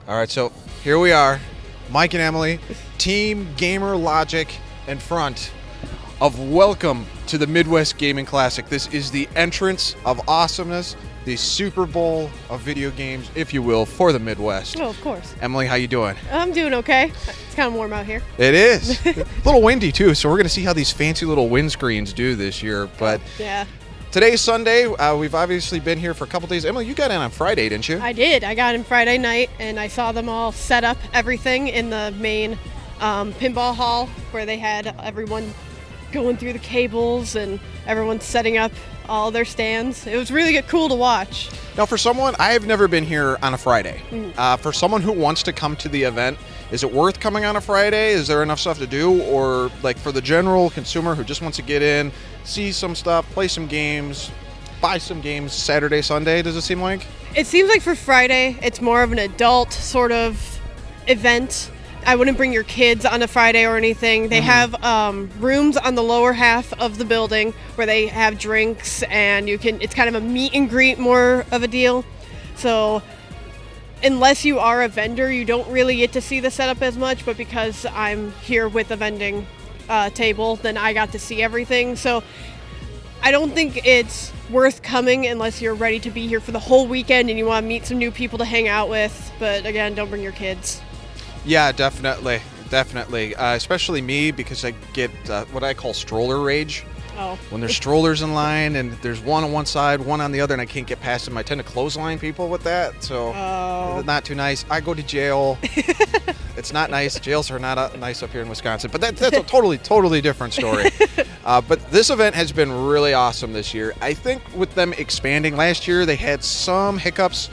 All right, so here we are, Mike and Emily, Team Gamer Logic in front of Welcome to the Midwest Gaming Classic. This is the entrance of awesomeness, the Super Bowl of video games, if you will, for the Midwest. Oh, of course. Emily, how you doing? I'm doing okay. It's kind of warm out here. It is. A little windy, too, so we're going to see how these fancy little windscreens do this year. But yeah. Today's Sunday. We've obviously been here for a couple days. Emily, you got in on Friday, didn't you? I did. I got in Friday night, and I saw them all set up everything in the main pinball hall where they had everyone going through the cables and everyone setting up all their stands. It was really cool to watch. Now, for someone, I have never been here on a Friday. For someone who wants to come to the event, is it worth coming on a Friday? Is there enough stuff to do? Or like for the general consumer who just wants to get in, see some stuff, play some games, buy some games Saturday, Sunday, does it seem like? It seems like for Friday, it's more of an adult sort of event. I wouldn't bring your kids on a Friday or anything. They have rooms on the lower half of the building where they have drinks, and it's kind of a meet and greet more of a deal. So unless you are a vendor, you don't really get to see the setup as much, but because I'm here with the vending table, then I got to see everything. So I don't think it's worth coming unless you're ready to be here for the whole weekend and you want to meet some new people to hang out with. But again, don't bring your kids. Yeah, definitely. Especially me, because I get what I call stroller rage. Oh. When there's strollers in line and there's one on one side, one on the other, and I can't get past them, I tend to clothesline people with that. So It's not too nice. I go to jail. It's not nice. Jails are not nice up here in Wisconsin. But that's a totally different story. But this event has been really awesome this year. I think with them expanding last year, they had some hiccups.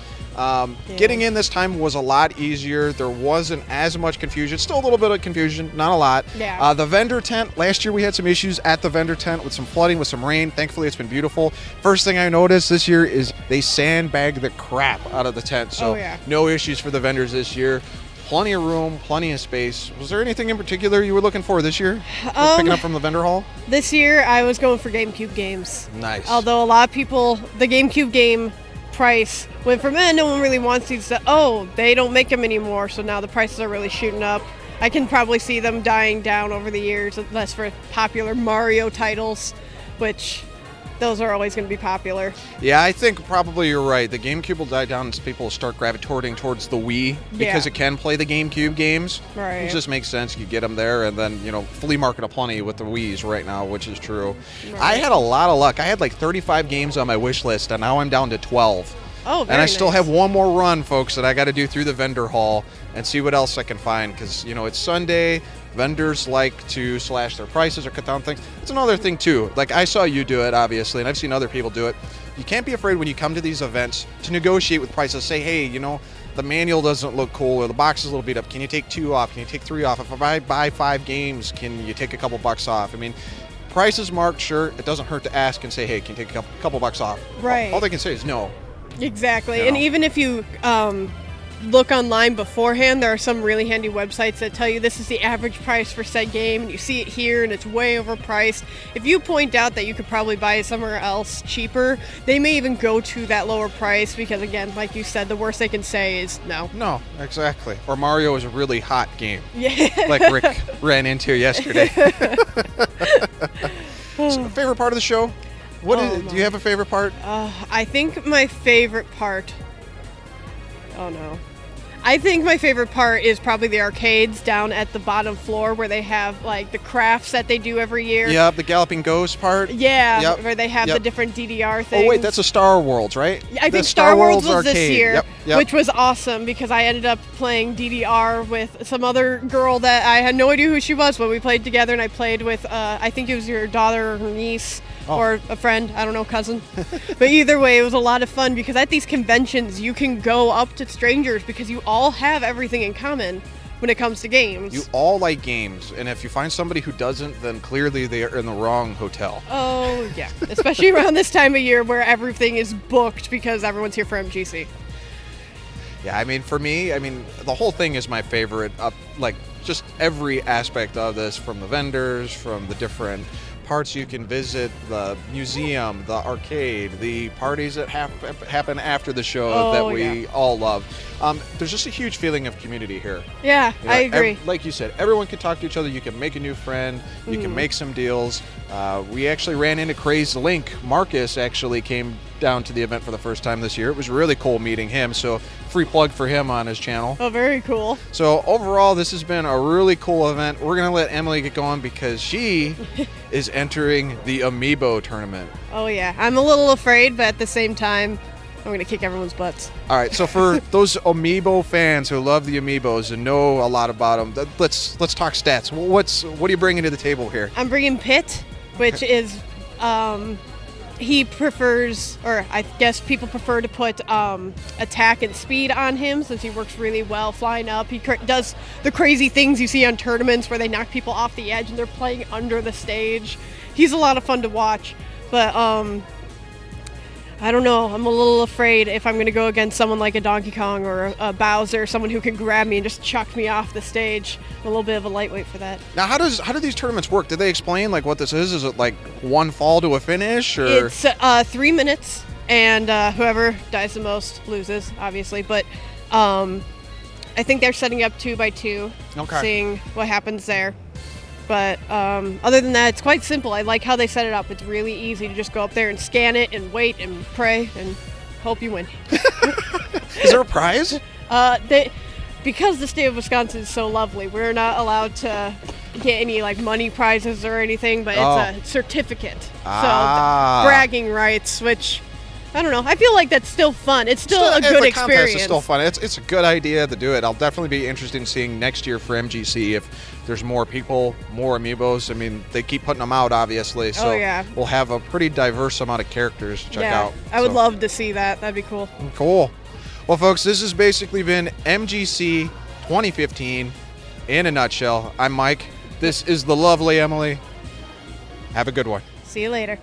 Getting in this time was a lot easier. There wasn't as much confusion. Still a little bit of confusion, not a lot. Yeah. The vendor tent, last year we had some issues at the vendor tent with some flooding, with some rain. Thankfully, it's been beautiful. First thing I noticed this year is they sandbagged the crap out of the tent. So no issues for the vendors this year. Plenty of room, plenty of space. Was there anything in particular you were looking for this year? Picking up from the vendor hall? This year, I was going for GameCube games. Nice. Although a lot of people, the GameCube game price went from, no one really wants these, they don't make them anymore, so now the prices are really shooting up. I can probably see them dying down over the years, unless for popular Mario titles, which those are always going to be popular. Yeah, I think probably you're right. The GameCube will die down as people start gravitating towards the Wii because it can play the GameCube games. Right. It just makes sense. You get them there, and then, flea market aplenty with the Wiis right now, which is true. Right. I had a lot of luck. I had like 35 games on my wish list, and now I'm down to 12. Oh, very And I still nice. have one more run, folks, that I got to do through the vendor hall and see what else I can find, because, it's Sunday. Vendors like to slash their prices or cut down things. It's another thing, too. Like, I saw you do it, obviously, and I've seen other people do it. You can't be afraid when you come to these events to negotiate with prices. Say, hey, the manual doesn't look cool, or the box is a little beat up. Can you take 2 off? Can you take 3 off? If I buy 5 games, can you take a couple bucks off? I mean, price is marked, sure. It doesn't hurt to ask and say, hey, can you take a couple bucks off? Right. All they can say is no. Exactly. And even if you look online beforehand, there are some really handy websites that tell you this is the average price for said game, and you see it here and it's way overpriced. If you point out that you could probably buy it somewhere else cheaper, they may even go to that lower price, because again, like you said, the worst they can say is no. No, exactly. Or Mario is a really hot game. Yeah. Like Rick ran into yesterday. So, favorite part of the show? Do you have a favorite part? I think my favorite part... Oh no. I think my favorite part is probably the arcades down at the bottom floor where they have like the crafts that they do every year. Yeah, the Galloping Ghost part. Yeah, where they have the different DDR things. Oh wait, that's a Star Worlds, right? I think Star Worlds was arcade. this year, Yep. which was awesome because I ended up playing DDR with some other girl that I had no idea who she was when we played together, and I played with, I think it was your daughter or her niece. Or a friend, I don't know, cousin. But either way, it was a lot of fun because at these conventions, you can go up to strangers because you all have everything in common when it comes to games. You all like games, and if you find somebody who doesn't, then clearly they are in the wrong hotel. Oh, yeah. Especially around this time of year where everything is booked because everyone's here for MGC. Yeah, I mean, for me, the whole thing is my favorite. Just every aspect of this, from the vendors, from the different parts you can visit, the museum, the arcade, the parties that happen after the show that we all love. There's just a huge feeling of community here. Yeah, You know, I agree. Like you said, everyone can talk to each other. You can make a new friend. You can make some deals. We actually ran into Crazed Link. Marcus actually came down to the event for the first time this year. It was really cool meeting him. So free plug for him on his channel. Oh, very cool. So overall, this has been a really cool event. We're going to let Emily get going because she is entering the Amiibo tournament. Oh, yeah. I'm a little afraid, but at the same time, I'm going to kick everyone's butts. All right, so for those Amiibo fans who love the Amiibos and know a lot about them, let's talk stats. What are you bringing to the table here? I'm bringing Pitt, which is he prefers, or I guess people prefer to put attack and speed on him since he works really well flying up. He does the crazy things you see on tournaments where they knock people off the edge and they're playing under the stage. He's a lot of fun to watch, but I don't know. I'm a little afraid if I'm going to go against someone like a Donkey Kong or a Bowser, someone who can grab me and just chuck me off the stage. I'm a little bit of a lightweight for that. Now, how do these tournaments work? Did they explain like what this is? Is it like one fall to a finish, or it's 3 minutes, and whoever dies the most loses, obviously. But I think they're setting up 2x2, seeing what happens there. But other than that, it's quite simple. I like how they set it up. It's really easy to just go up there and scan it and wait and pray and hope you win. Is there a prize? Because the state of Wisconsin is so lovely, we're not allowed to get any like money prizes or anything, but it's a certificate. So bragging rights, which I don't know. I feel like that's still fun. It's still a good experience. It's still fun. It's a good idea to do it. I'll definitely be interested in seeing next year for MGC if there's more people, more Amiibos. I mean, they keep putting them out, obviously. So we'll have a pretty diverse amount of characters to check out. I would love to see that. That'd be cool. Cool. Well, folks, this has basically been MGC 2015 in a nutshell. I'm Mike. This is the lovely Emily. Have a good one. See you later.